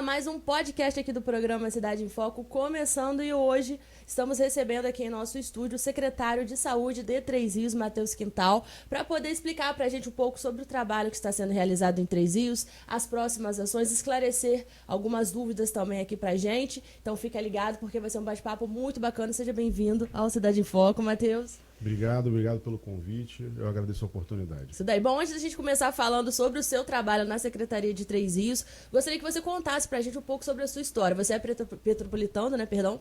mais um podcast aqui do programa Cidade em Foco, começando, e hoje estamos recebendo aqui em nosso estúdio o secretário de Saúde de Três Rios, Matheus Quintal, para poder explicar para a gente um pouco sobre o trabalho que está sendo realizado em Três Rios, as próximas ações, esclarecer algumas dúvidas também aqui para a gente. Então fica ligado porque vai ser um bate-papo muito bacana. Seja bem-vindo ao Cidade em Foco, Matheus. Obrigado pelo convite, eu agradeço a oportunidade. Isso daí. Bom, antes da gente começar falando sobre o seu trabalho na Secretaria de Três Rios, gostaria que você contasse pra gente um pouco sobre a sua história. Você é petropolitano, né, perdão,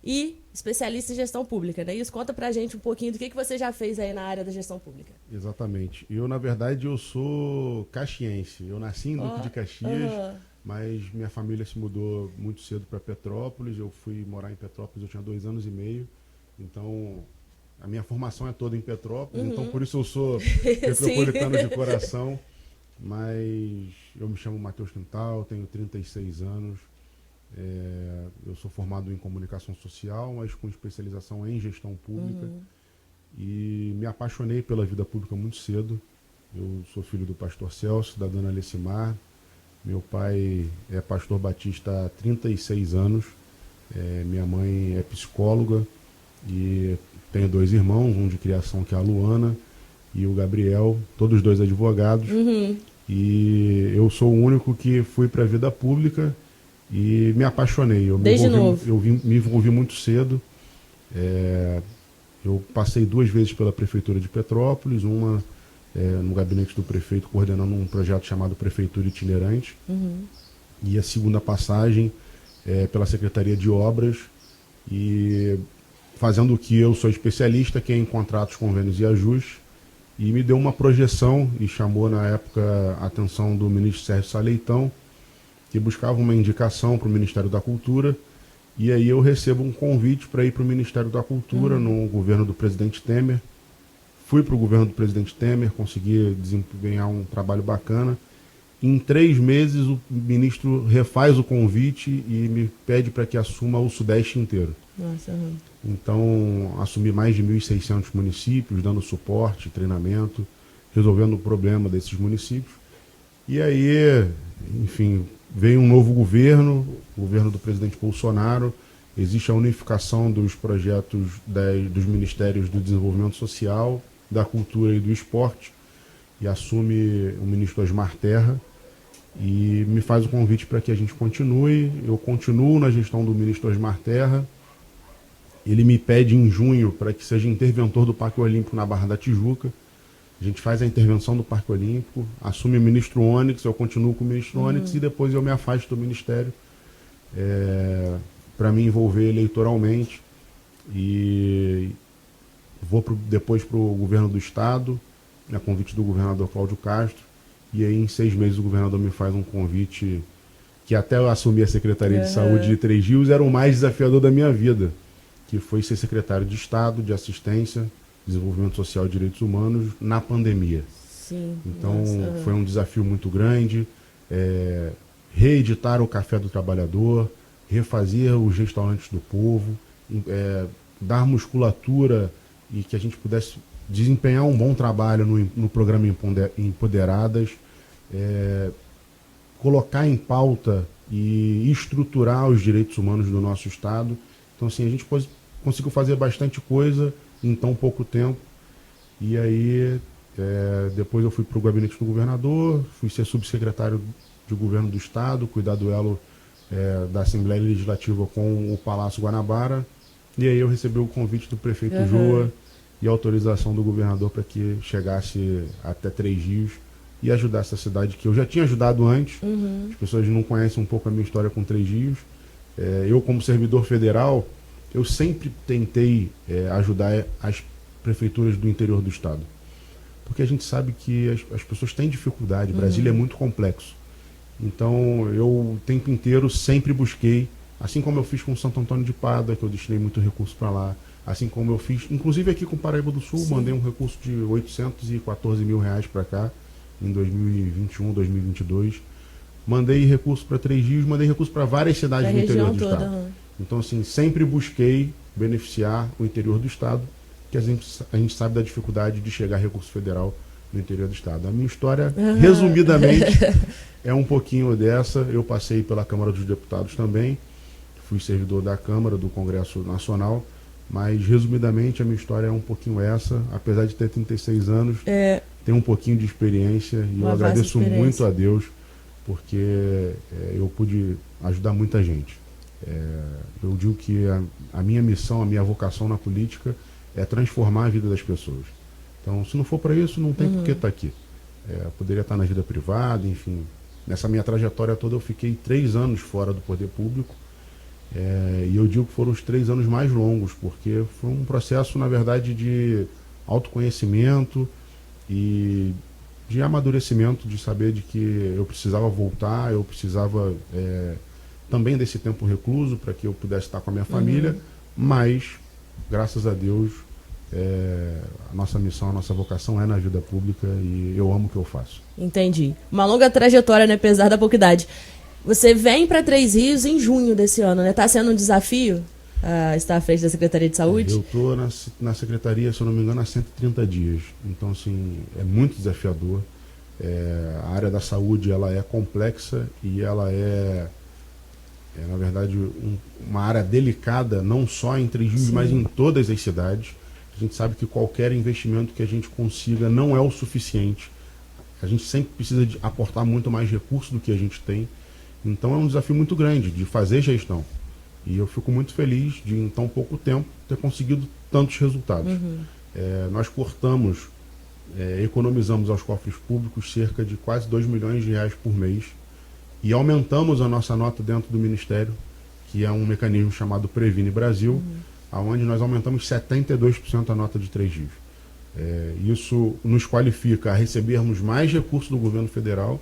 e especialista em gestão pública, né? Isso, conta pra gente um pouquinho do que você já fez aí na área da gestão pública. Exatamente. Eu, na verdade, eu sou caxiense. Eu nasci em Duque de Caxias, mas minha família se mudou muito cedo para Petrópolis. Eu fui morar em Petrópolis, eu tinha 2 anos e meio, então... A minha formação é toda em Petrópolis, então por isso eu sou petropolitano de coração, mas eu me chamo Matheus Quintal, tenho 36 anos, eu sou formado em comunicação social, mas com especialização em gestão pública, e me apaixonei pela vida pública muito cedo. Eu sou filho do pastor Celso, da dona Lecimar, meu pai é pastor batista há 36 anos, minha mãe é psicóloga, e tenho 2 irmãos, um de criação que é a Luana e o Gabriel, todos 2 advogados. E eu sou o único que fui para a vida pública e me apaixonei. Eu me envolvi muito cedo. Eu passei 2 vezes pela Prefeitura de Petrópolis, uma no gabinete do prefeito, coordenando um projeto chamado Prefeitura Itinerante. E a segunda passagem pela Secretaria de Obras, e fazendo o que eu sou especialista, que é em contratos, convênios e ajustes, e me deu uma projeção e chamou na época a atenção do ministro Sérgio Saleitão, que buscava uma indicação para o Ministério da Cultura, e aí eu recebo um convite para ir para o Ministério da Cultura no governo do presidente Temer. Fui para o governo do presidente Temer, consegui desempenhar um trabalho bacana. Em 3 meses o ministro refaz o convite e me pede para que assuma o Sudeste inteiro. Nossa, Então, assumi mais de 1.600 municípios, dando suporte, treinamento, resolvendo o problema desses municípios. E aí, enfim, veio um novo governo, o governo do presidente Bolsonaro. Existe a unificação dos projetos dos Ministérios do Desenvolvimento Social, da Cultura e do Esporte, e assume o ministro Osmar Terra, e me faz o convite para que a gente continue. Eu continuo na gestão do ministro Osmar Terra. Ele me pede em junho para que seja interventor do Parque Olímpico na Barra da Tijuca. A gente faz a intervenção do Parque Olímpico, assume o ministro Onyx, eu continuo com o ministro Onyx, e depois eu me afasto do ministério para me envolver eleitoralmente. E vou depois para o governo do estado, a convite do governador Cláudio Castro, e aí em 6 meses o governador me faz um convite que, até eu assumir a Secretaria de Saúde de Três Rios, era o mais desafiador da minha vida, que foi ser secretário de Estado de Assistência, Desenvolvimento Social e Direitos Humanos na pandemia. Sim, então foi um desafio muito grande, reeditar o Café do Trabalhador, refazer os restaurantes do povo, dar musculatura e que a gente pudesse desempenhar um bom trabalho no programa Empoderadas, colocar em pauta e estruturar os direitos humanos do nosso Estado. Então, assim, a gente conseguiu fazer bastante coisa em tão pouco tempo. E aí, depois eu fui para o gabinete do governador, fui ser subsecretário de governo do Estado, cuidar do elo da Assembleia Legislativa com o Palácio Guanabara. E aí eu recebi o convite do prefeito Joa e a autorização do governador para que chegasse até Três Rios e ajudasse a cidade que eu já tinha ajudado antes. As pessoas não conhecem um pouco a minha história com Três Rios. Eu, como servidor federal, eu sempre tentei ajudar as prefeituras do interior do estado, porque a gente sabe que as pessoas têm dificuldade. Brasília é muito complexo, então eu o tempo inteiro sempre busquei, assim como eu fiz com Santo Antônio de Pádua, que eu destinei muito recurso para lá, assim como eu fiz, inclusive aqui com Paraíba do Sul. Mandei um recurso de 814 mil reais para cá, em 2021, 2022. Mandei recurso para Três Rios, mandei recurso para várias cidades do interior do estado. Então, assim, sempre busquei beneficiar o interior do estado, que a gente sabe da dificuldade de chegar a recurso federal no interior do estado. A minha história, resumidamente, é um pouquinho dessa. Eu passei pela Câmara dos Deputados também, fui servidor da Câmara, do Congresso Nacional, mas, resumidamente, a minha história é um pouquinho essa. Apesar de ter 36 anos, tenho um pouquinho de experiência e eu agradeço muito a Deus, porque eu pude ajudar muita gente. Eu digo que a minha missão, a minha vocação na política é transformar a vida das pessoas. Então, se não for para isso, não tem por que estar aqui. Eu poderia estar na vida privada, enfim. Nessa minha trajetória toda, eu fiquei 3 anos fora do poder público. E eu digo que foram os 3 anos mais longos, porque foi um processo, na verdade, de autoconhecimento e de amadurecimento, de saber de que eu precisava voltar, eu precisava também desse tempo recluso para que eu pudesse estar com a minha família, mas, graças a Deus, a nossa missão, a nossa vocação é na vida pública e eu amo o que eu faço. Entendi. Uma longa trajetória, né, apesar da pouca idade. Você vem para Três Rios em junho desse ano, né? Está sendo um desafio estar à frente da Secretaria de Saúde? Eu estou na Secretaria, se eu não me engano, há 130 dias. Então, assim, é muito desafiador. A área da saúde, ela é complexa e ela na verdade, uma área delicada, não só em Três Rios, mas em todas as cidades. A gente sabe que qualquer investimento que a gente consiga não é o suficiente. A gente sempre precisa de aportar muito mais recursos do que a gente tem. Então é um desafio muito grande de fazer gestão. E eu fico muito feliz de, em tão pouco tempo, ter conseguido tantos resultados. Nós economizamos aos cofres públicos cerca de quase 2 milhões de reais por mês e aumentamos a nossa nota dentro do Ministério, que é um mecanismo chamado Previne Brasil, onde nós aumentamos 72% a nota de Três Rios. Isso nos qualifica a recebermos mais recursos do governo federal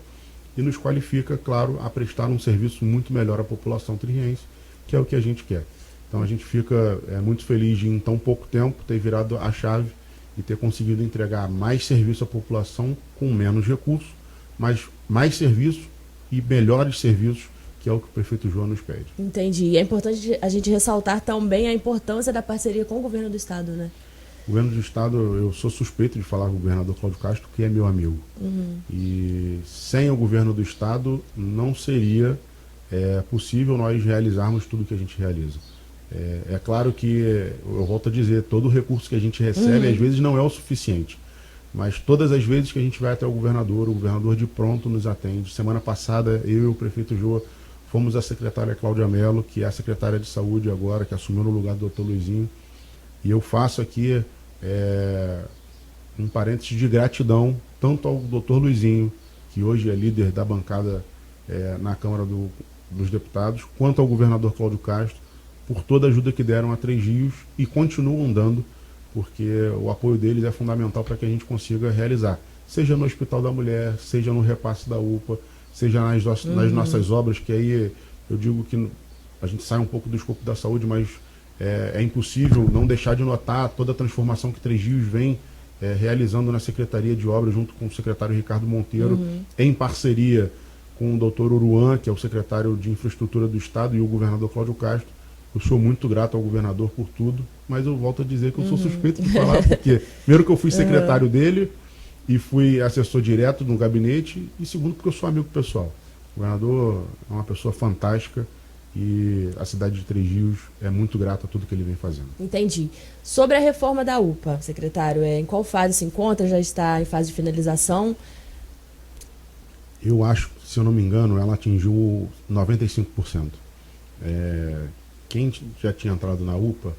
e nos qualifica, claro, a prestar um serviço muito melhor à população tririense, que é o que a gente quer. Então a gente fica muito feliz de, em tão pouco tempo, ter virado a chave e ter conseguido entregar mais serviço à população com menos recursos, mas mais serviço e melhores serviços, que é o que o prefeito João nos pede. Entendi. E é importante a gente ressaltar também a importância da parceria com o governo do estado, né? O governo do estado, eu sou suspeito de falar com o governador Cláudio Castro, que é meu amigo. E sem o governo do estado não seria possível nós realizarmos tudo que a gente realiza. É claro que, eu volto a dizer, todo o recurso que a gente recebe às vezes não é o suficiente. Mas todas as vezes que a gente vai até o governador de pronto nos atende. Semana passada, eu e o prefeito Joa fomos à secretária Cláudia Mello, que é a secretária de saúde agora, que assumiu no lugar do Dr. Luizinho. E eu faço aqui um parênteses de gratidão, tanto ao Dr. Luizinho, que hoje é líder da bancada na Câmara dos Deputados, quanto ao governador Cláudio Castro, por toda a ajuda que deram a Três Rios e continuam dando, porque o apoio deles é fundamental para que a gente consiga realizar, seja no Hospital da Mulher, seja no repasse da UPA, seja nas nossas obras, que aí eu digo que a gente sai um pouco do escopo da saúde, mas é impossível não deixar de notar toda a transformação que Três Rios vem realizando na Secretaria de Obras, junto com o secretário Ricardo Monteiro, em parceria com o doutor Uruan, que é o secretário de Infraestrutura do Estado, e o governador Cláudio Castro. Eu sou muito grato ao governador por tudo, mas eu volto a dizer que eu sou suspeito de falar, porque primeiro que eu fui secretário dele e fui assessor direto no gabinete, e segundo porque eu sou amigo pessoal. O governador é uma pessoa fantástica e a cidade de Três Rios é muito grata a tudo que ele vem fazendo. Entendi. Sobre a reforma da UPA, secretário, em qual fase se encontra? Já está em fase de finalização? Eu acho que, se eu não me engano, ela atingiu 95%. Quem já tinha entrado na UPA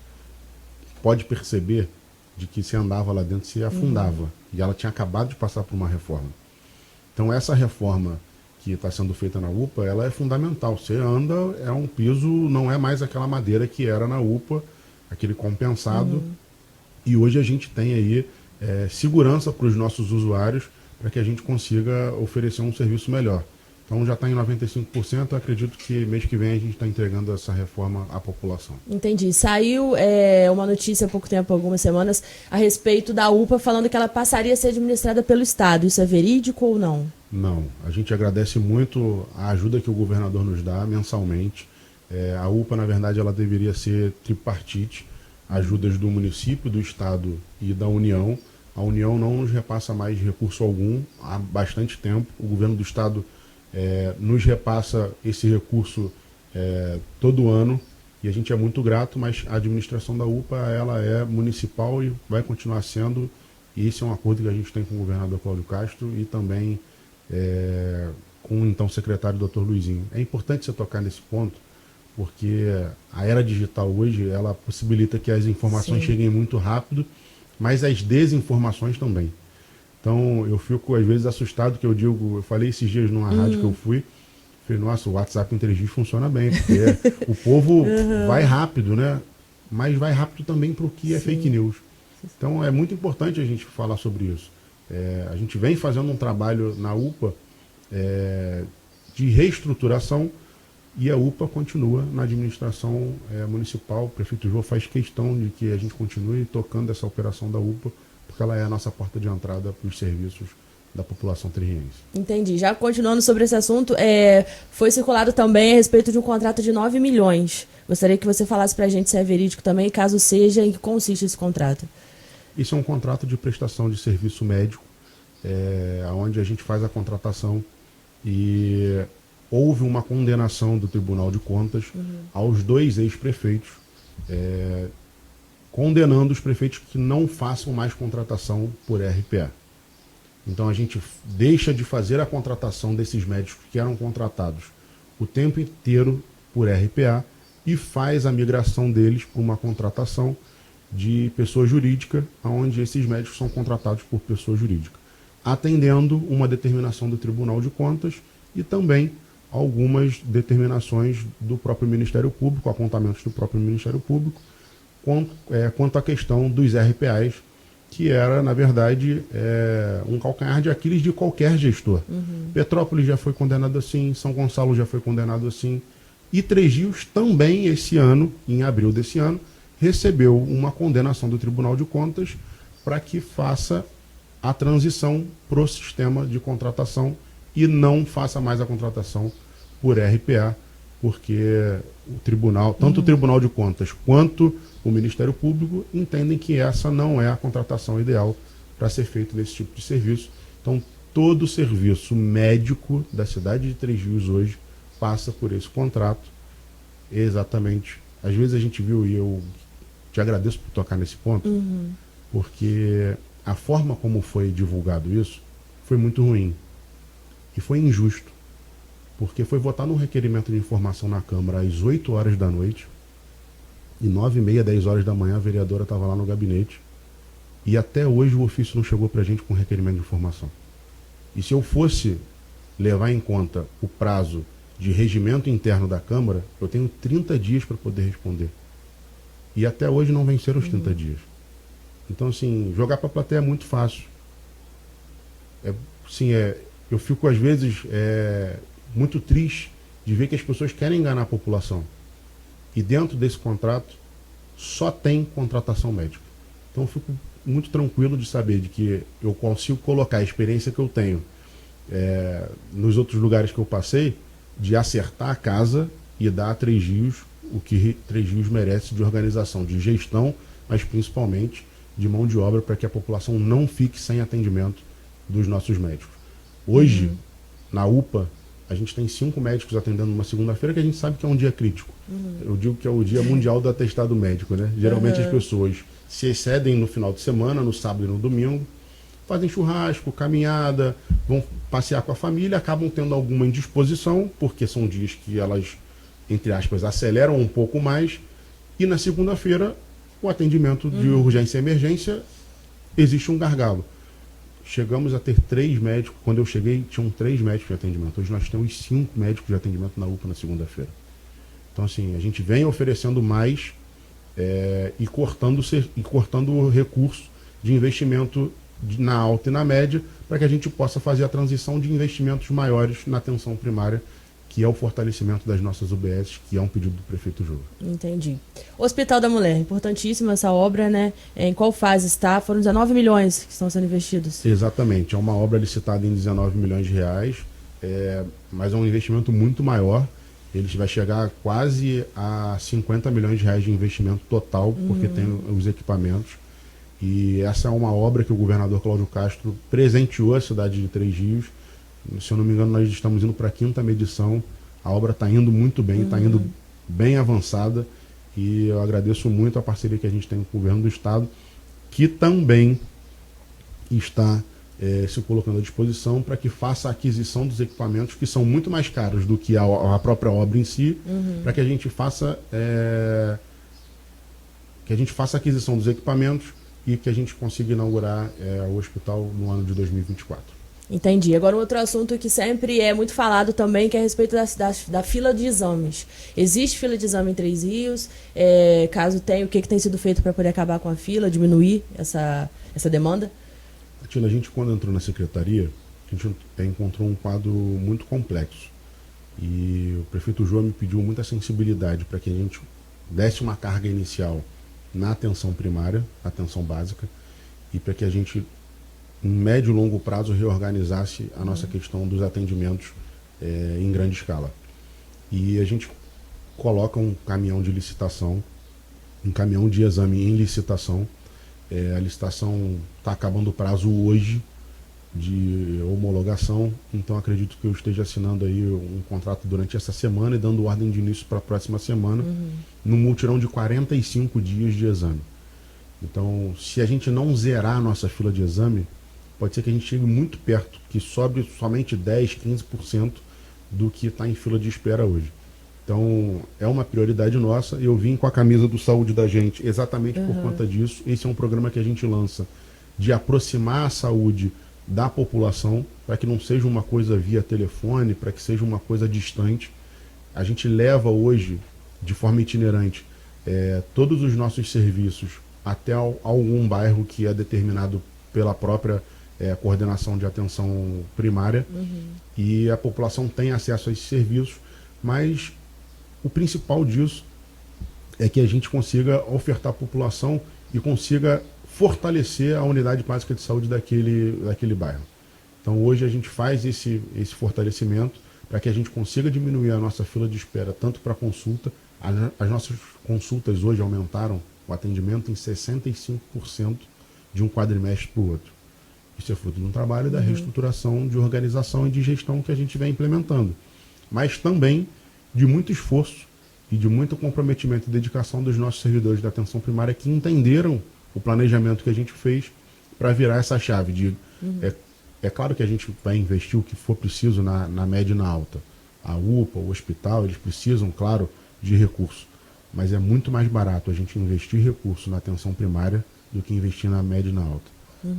pode perceber de que se andava lá dentro se afundava. E ela tinha acabado de passar por uma reforma. Então essa reforma que está sendo feita na UPA, ela é fundamental. Você anda, é um piso, não é mais aquela madeira que era na UPA, aquele compensado. E hoje a gente tem aí segurança para os nossos usuários, para que a gente consiga oferecer um serviço melhor. Então já está em 95%, acredito que mês que vem a gente está entregando essa reforma à população. Entendi. Saiu uma notícia há pouco tempo, algumas semanas, a respeito da UPA, falando que ela passaria a ser administrada pelo Estado. Isso é verídico ou não? Não. A gente agradece muito a ajuda que o governador nos dá mensalmente. A UPA, na verdade, ela deveria ser tripartite, ajudas do município, do Estado e da União. A União não nos repassa mais recurso algum há bastante tempo. O governo do estado nos repassa esse recurso todo ano e a gente é muito grato, mas a administração da UPA ela é municipal e vai continuar sendo, e esse é um acordo que a gente tem com o governador Cláudio Castro e também com o então secretário Dr. Luizinho. É importante você tocar nesse ponto, porque a era digital hoje ela possibilita que as informações Sim. cheguem muito rápido, mas as desinformações também. Então eu fico às vezes assustado que eu falei esses dias numa rádio que eu fui, falei, nossa, o WhatsApp em 3G funciona bem, porque o povo vai rápido, né? Mas vai rápido também para o que é fake news. Então é muito importante a gente falar sobre isso. A gente vem fazendo um trabalho na UPA de reestruturação e a UPA continua na administração municipal. O prefeito João faz questão de que a gente continue tocando essa operação da UPA, porque ela é a nossa porta de entrada para os serviços da população terriense. Entendi. Já continuando sobre esse assunto, foi circulado também a respeito de um contrato de 9 milhões. Gostaria que você falasse para a gente se é verídico também, caso seja, em que consiste esse contrato. Isso é um contrato de prestação de serviço médico, onde a gente faz a contratação e houve uma condenação do Tribunal de Contas aos 2 ex-prefeitos, condenando os prefeitos que não façam mais contratação por RPA. Então a gente deixa de fazer a contratação desses médicos que eram contratados o tempo inteiro por RPA e faz a migração deles para uma contratação de pessoa jurídica, onde esses médicos são contratados por pessoa jurídica, atendendo uma determinação do Tribunal de Contas e também algumas determinações do próprio Ministério Público, apontamentos do próprio Ministério Público, quanto à questão dos RPAs, que era, na verdade, um calcanhar de Aquiles de qualquer gestor. Petrópolis já foi condenado assim, São Gonçalo já foi condenado assim, e Três Rios também esse ano, em abril desse ano, recebeu uma condenação do Tribunal de Contas para que faça a transição para o sistema de contratação e não faça mais a contratação por RPA, porque o tribunal, tanto o Tribunal de Contas quanto o Ministério Público entendem que essa não é a contratação ideal para ser feito nesse tipo de serviço. Então, todo o serviço médico da cidade de Três Rios hoje passa por esse contrato. Exatamente. Às vezes a gente viu, e eu te agradeço por tocar nesse ponto, porque a forma como foi divulgado isso foi muito ruim. E foi injusto. Porque foi votar num requerimento de informação na Câmara às 8 horas da noite, e 9h30, 10 horas da manhã a vereadora estava lá no gabinete, e até hoje o ofício não chegou para a gente com requerimento de informação. E se eu fosse levar em conta o prazo de regimento interno da Câmara, eu tenho 30 dias para poder responder. E até hoje não venceram os 30 dias. Então, assim, jogar para a plateia é muito fácil. Eu fico, às vezes, muito triste de ver que as pessoas querem enganar a população. E dentro desse contrato só tem contratação médica. Então eu fico muito tranquilo de saber de que eu consigo colocar a experiência que eu tenho nos outros lugares que eu passei, de acertar a casa e dar a Três Rios o que Três Rios merece de organização, de gestão, mas principalmente de mão de obra para que a população não fique sem atendimento dos nossos médicos. Hoje, na UPA, a gente tem 5 médicos atendendo numa segunda-feira, que a gente sabe que é um dia crítico. Eu digo que é o dia mundial do atestado médico, né? Geralmente as pessoas se excedem no final de semana, no sábado e no domingo, fazem churrasco, caminhada, vão passear com a família, acabam tendo alguma indisposição, porque são dias que elas, entre aspas, aceleram um pouco mais, e na segunda-feira, o atendimento de urgência e emergência, existe um gargalo. Chegamos a ter 3 médicos. Quando eu cheguei, tinham 3 médicos de atendimento. Hoje nós temos 5 médicos de atendimento na UPA na segunda-feira. Então, assim, a gente vem oferecendo mais e cortando o recurso de investimento na alta e na média, para que a gente possa fazer a transição de investimentos maiores na atenção primária, que é o fortalecimento das nossas UBS, que é um pedido do prefeito Júlio. Entendi. Hospital da Mulher, importantíssima essa obra, né? Em qual fase está? Foram 19 milhões que estão sendo investidos. Exatamente, é uma obra licitada em 19 milhões de reais, mas é um investimento muito maior. Ele vai chegar quase a 50 milhões de reais de investimento total, porque tem os equipamentos. E essa é uma obra que o governador Cláudio Castro presenteou a cidade de Três Rios. Se eu não me engano, nós estamos indo para a 5ª medição. A obra está indo muito bem, está indo bem avançada. E eu agradeço muito a parceria que a gente tem com o governo do estado, que também está se colocando à disposição para que faça a aquisição dos equipamentos, que são muito mais caros do que a própria obra em si, para que a gente faça a aquisição dos equipamentos e que a gente consiga inaugurar o hospital no ano de 2024. Entendi. Agora, um outro assunto que sempre é muito falado também, que é a respeito da fila de exames. Existe fila de exame em Três Rios? Caso tenha, o que tem sido feito para poder acabar com a fila, diminuir essa demanda? Atila, a gente, quando entrou na secretaria, a gente encontrou um quadro muito complexo. E o prefeito João me pediu muita sensibilidade para que a gente desse uma carga inicial na atenção primária, atenção básica, e para que a gente, em médio e longo prazo, reorganizasse a nossa questão dos atendimentos em grande escala. E a gente coloca um caminhão de licitação, um caminhão de exame em licitação. A licitação está acabando o prazo hoje de homologação, então acredito que eu esteja assinando aí um contrato durante essa semana e dando ordem de início para a próxima semana, num mutirão de 45 dias de exame. Então, se a gente não zerar a nossa fila de exame, pode ser que a gente chegue muito perto, que sobre somente 10%, 15% do que está em fila de espera hoje. Então, é uma prioridade nossa. Eu vim com a camisa do Saúde da Gente exatamente por conta disso. Esse é um programa que a gente lança de aproximar a saúde da população, para que não seja uma coisa via telefone, para que seja uma coisa distante. A gente leva hoje, de forma itinerante, todos os nossos serviços até algum bairro que é determinado pela própria coordenação de atenção primária, e a população tem acesso a esses serviços, mas o principal disso é que a gente consiga ofertar à população e consiga fortalecer a unidade básica de saúde daquele bairro. Então hoje a gente faz esse fortalecimento para que a gente consiga diminuir a nossa fila de espera, tanto para consulta. As nossas consultas hoje aumentaram o atendimento em 65% de um quadrimestre para o outro. Isso é fruto de um trabalho da reestruturação de organização e de gestão que a gente vem implementando. Mas também de muito esforço e de muito comprometimento e dedicação dos nossos servidores da atenção primária, que entenderam o planejamento que a gente fez para virar essa chave. É claro que a gente vai investir o que for preciso na média e na alta. A UPA, o hospital, eles precisam, claro, de recurso. Mas é muito mais barato a gente investir recurso na atenção primária do que investir na média e na alta.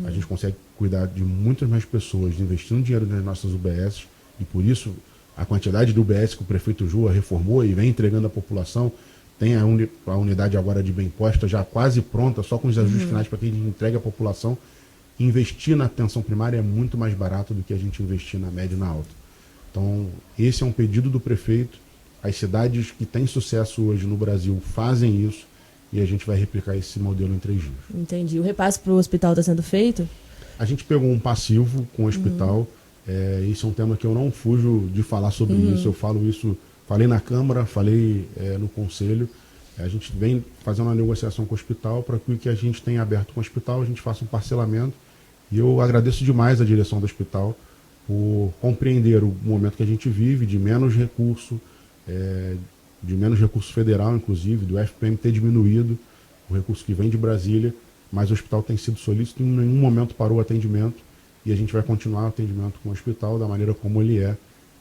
A gente consegue cuidar de muitas mais pessoas investindo dinheiro nas nossas UBS, e por isso a quantidade de UBS que o prefeito Jua reformou e vem entregando à população, tem a unidade agora de bem posta já quase pronta, só com os ajustes finais para que a gente entregue à população. Investir na atenção primária é muito mais barato do que a gente investir na média e na alta. Então, esse é um pedido do prefeito. As cidades que têm sucesso hoje no Brasil fazem isso, e a gente vai replicar esse modelo em Três Rios. Entendi. O repasse para o hospital está sendo feito? A gente pegou um passivo com o hospital. Isso é um tema que eu não fujo de falar sobre isso. Eu falo isso, falei na Câmara, falei no Conselho. A gente vem fazendo uma negociação com o hospital para que o que a gente tem aberto com o hospital, a gente faça um parcelamento. E eu agradeço demais a direção do hospital por compreender o momento que a gente vive, de menos recurso federal, inclusive, do FPM ter diminuído, o recurso que vem de Brasília, mas o hospital tem sido solícito, em nenhum momento parou o atendimento, e a gente vai continuar o atendimento com o hospital da maneira como ele é,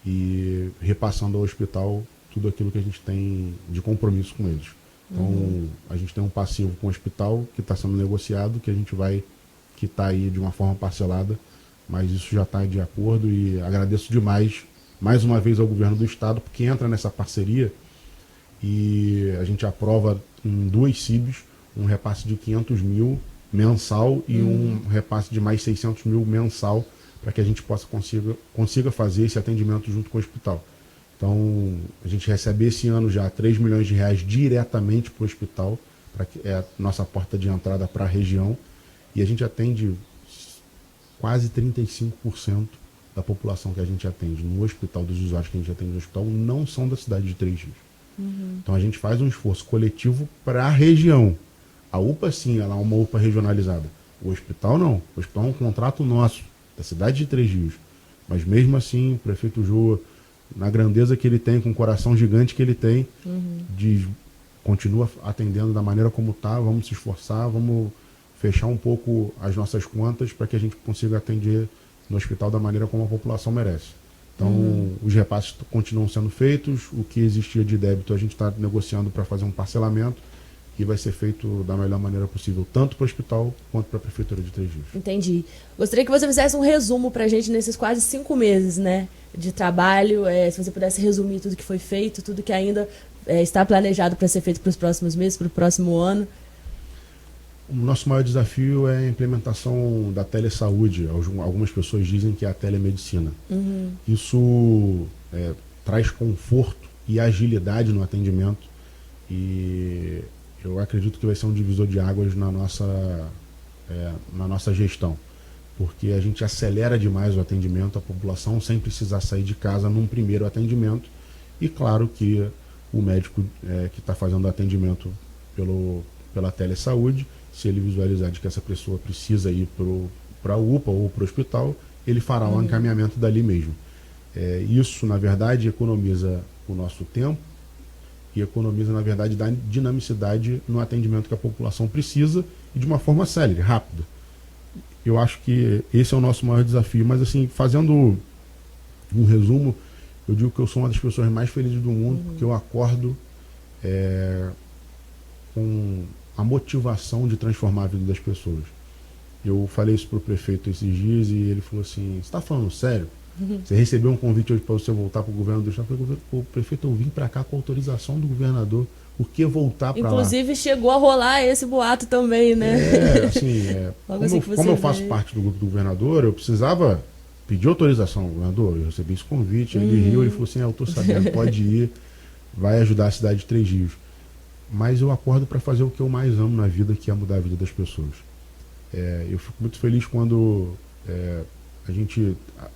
e repassando ao hospital tudo aquilo que a gente tem de compromisso com eles. Então, a gente tem um passivo com o hospital que está sendo negociado, que a gente vai quitar aí de uma forma parcelada, mas isso já está de acordo, e agradeço demais, mais uma vez, ao governo do estado, porque entra nessa parceria e a gente aprova em 2 CIBs um repasse de 500 mil mensal e um repasse de mais 600 mil mensal, para que a gente consiga fazer esse atendimento junto com o hospital. Então, a gente recebe esse ano já 3 milhões de reais diretamente para o hospital, é a nossa porta de entrada para a região, e a gente atende quase 35% da população que a gente atende no hospital, dos usuários que a gente atende no hospital, não são da cidade de Três Rios. Então a gente faz um esforço coletivo para a região. A UPA, sim, ela é uma UPA regionalizada. O hospital, não. O hospital é um contrato nosso, da cidade de Três Rios. Mas mesmo assim, o prefeito Jô, na grandeza que ele tem, com o coração gigante que ele tem, diz, continua atendendo da maneira como está, vamos se esforçar, vamos fechar um pouco as nossas contas para que a gente consiga atender no hospital da maneira como a população merece. Então, os repasses continuam sendo feitos, o que existia de débito a gente está negociando para fazer um parcelamento e vai ser feito da melhor maneira possível, tanto para o hospital quanto para a Prefeitura de Três Rios. Entendi. Gostaria que você fizesse um resumo para a gente nesses quase 5 meses, né, de trabalho, se você pudesse resumir tudo que foi feito, tudo que ainda está planejado para ser feito para os próximos meses, para o próximo ano. O nosso maior desafio é a implementação da telesaúde. Algumas pessoas dizem que é a telemedicina. Isso traz conforto e agilidade no atendimento e eu acredito que vai ser um divisor de águas na nossa gestão, porque a gente acelera demais o atendimento à população sem precisar sair de casa num primeiro atendimento e claro que o médico que está fazendo o atendimento pela telesaúde, se ele visualizar de que essa pessoa precisa ir para a UPA ou para o hospital, ele fará o encaminhamento dali mesmo. Isso, na verdade, economiza o nosso tempo e economiza, na verdade, da dinamicidade no atendimento que a população precisa e de uma forma célere, rápida. Eu acho que esse é o nosso maior desafio, mas assim, fazendo um resumo, eu digo que eu sou uma das pessoas mais felizes do mundo, porque eu acordo com a motivação de transformar a vida das pessoas. Eu falei isso para o prefeito esses dias e ele falou assim, você está falando sério? Você recebeu um convite hoje para você voltar para o governo do estado? Eu falei, o prefeito, eu vim para cá com a autorização do governador. Por que voltar para lá? Inclusive chegou a rolar esse boato também, né? Como eu faço parte do grupo do governador, eu precisava pedir autorização ao governador. Eu recebi esse convite, ele riu, ele falou assim, eu estou sabendo, pode ir, vai ajudar a cidade de Três Rios. Mas eu acordo para fazer o que eu mais amo na vida, que é mudar a vida das pessoas. Eu fico muito feliz quando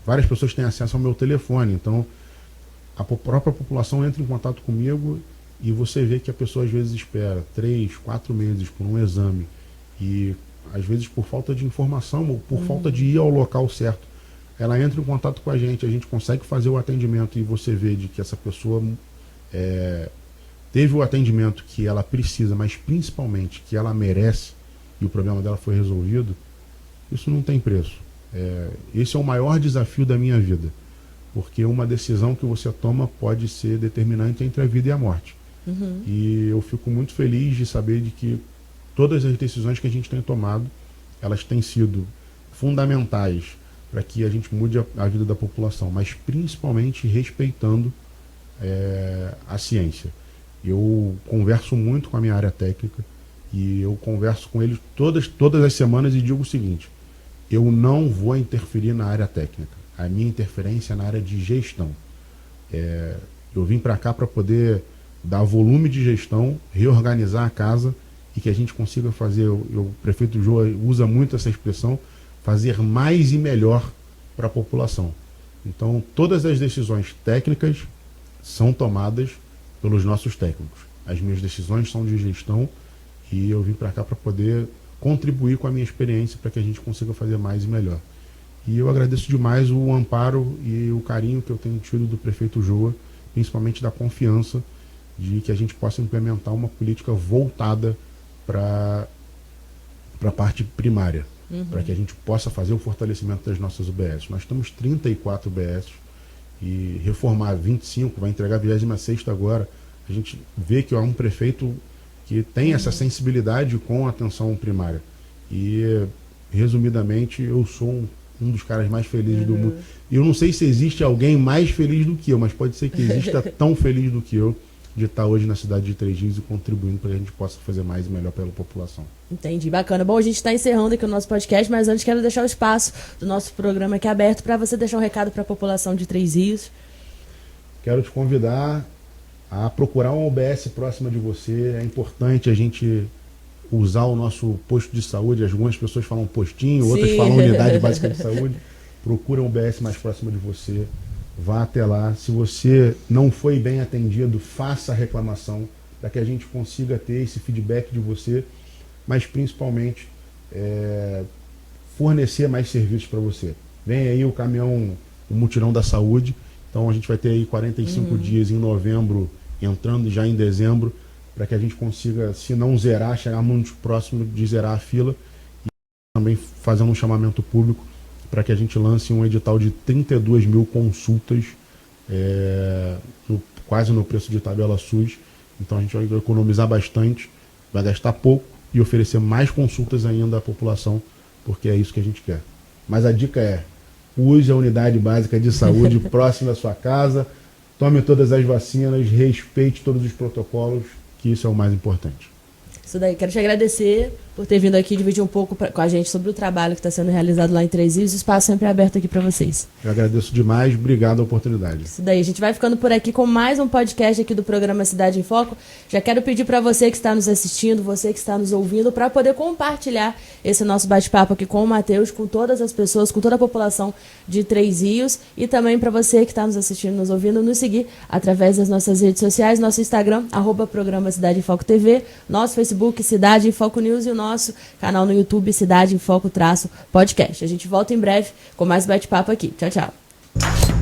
várias pessoas têm acesso ao meu telefone, então a própria população entra em contato comigo e você vê que a pessoa às vezes espera 3, 4 meses por um exame e às vezes por falta de informação ou por falta de ir ao local certo, ela entra em contato com a gente consegue fazer o atendimento e você vê de que essa pessoa teve o atendimento que ela precisa, mas principalmente que ela merece e o problema dela foi resolvido, isso não tem preço. Esse é o maior desafio da minha vida, porque uma decisão que você toma pode ser determinante entre a vida e a morte. E eu fico muito feliz de saber de que todas as decisões que a gente tem tomado, elas têm sido fundamentais para que a gente mude a vida da população, mas principalmente respeitando a ciência. Eu converso muito com a minha área técnica e eu converso com eles todas as semanas e digo o seguinte, eu não vou interferir na área técnica, a minha interferência é na área de gestão. Eu vim para cá para poder dar volume de gestão, reorganizar a casa e que a gente consiga fazer, o prefeito Jô usa muito essa expressão, fazer mais e melhor para a população. Então, todas as decisões técnicas são tomadas pelos nossos técnicos. As minhas decisões são de gestão e eu vim para cá para poder contribuir com a minha experiência para que a gente consiga fazer mais e melhor. E eu agradeço demais o amparo e o carinho que eu tenho tido do prefeito Jô, principalmente da confiança de que a gente possa implementar uma política voltada para a parte primária, para que a gente possa fazer o fortalecimento das nossas UBS. Nós temos 34 UBS e reformar 25, vai entregar a 26ª agora. A gente vê que é um prefeito que tem essa sensibilidade com a atenção primária. E, resumidamente, eu sou um dos caras mais felizes do mundo. E eu não sei se existe alguém mais feliz do que eu, mas pode ser que exista tão feliz do que eu de estar hoje na cidade de Três Rios e contribuindo para que a gente possa fazer mais e melhor pela população. Entendi, bacana. Bom, a gente está encerrando aqui o nosso podcast, mas antes quero deixar o espaço do nosso programa aqui aberto para você deixar um recado para a população de Três Rios. Quero te convidar a procurar uma UBS próxima de você. É importante a gente usar o nosso posto de saúde. Algumas pessoas falam postinho, outras falam unidade básica de saúde. Procura uma UBS mais próxima de você. Vá até lá. Se você não foi bem atendido, faça a reclamação para que a gente consiga ter esse feedback de você mas principalmente fornecer mais serviços para você. Vem aí o caminhão, o Mutirão da Saúde, então a gente vai ter aí 45 dias em novembro, entrando já em dezembro, para que a gente consiga, se não zerar, chegar muito próximo de zerar a fila, e também fazendo um chamamento público para que a gente lance um edital de 32 mil consultas, quase no preço de tabela SUS. Então a gente vai economizar bastante, vai gastar pouco e oferecer mais consultas ainda à população, porque é isso que a gente quer. Mas a dica é: use a unidade básica de saúde próxima da sua casa, tome todas as vacinas, respeite todos os protocolos, que isso é o mais importante. Isso daí, quero te agradecer por ter vindo aqui dividir um pouco com a gente sobre o trabalho que está sendo realizado lá em Três Rios. O espaço sempre é aberto aqui para vocês. Eu agradeço demais, obrigado a oportunidade. Isso daí, a gente vai ficando por aqui com mais um podcast aqui do programa Cidade em Foco. Já quero pedir para você que está nos assistindo, você que está nos ouvindo, para poder compartilhar esse nosso bate-papo aqui com o Matheus, com todas as pessoas, com toda a população de Três Rios, e também para você que está nos assistindo, nos ouvindo, nos seguir através das nossas redes sociais, nosso Instagram, @programa Cidade em Foco TV, nosso Facebook Cidade em Foco News e o nosso canal no YouTube Cidade em Foco _podcast. A gente volta em breve com mais bate-papo aqui. Tchau, tchau.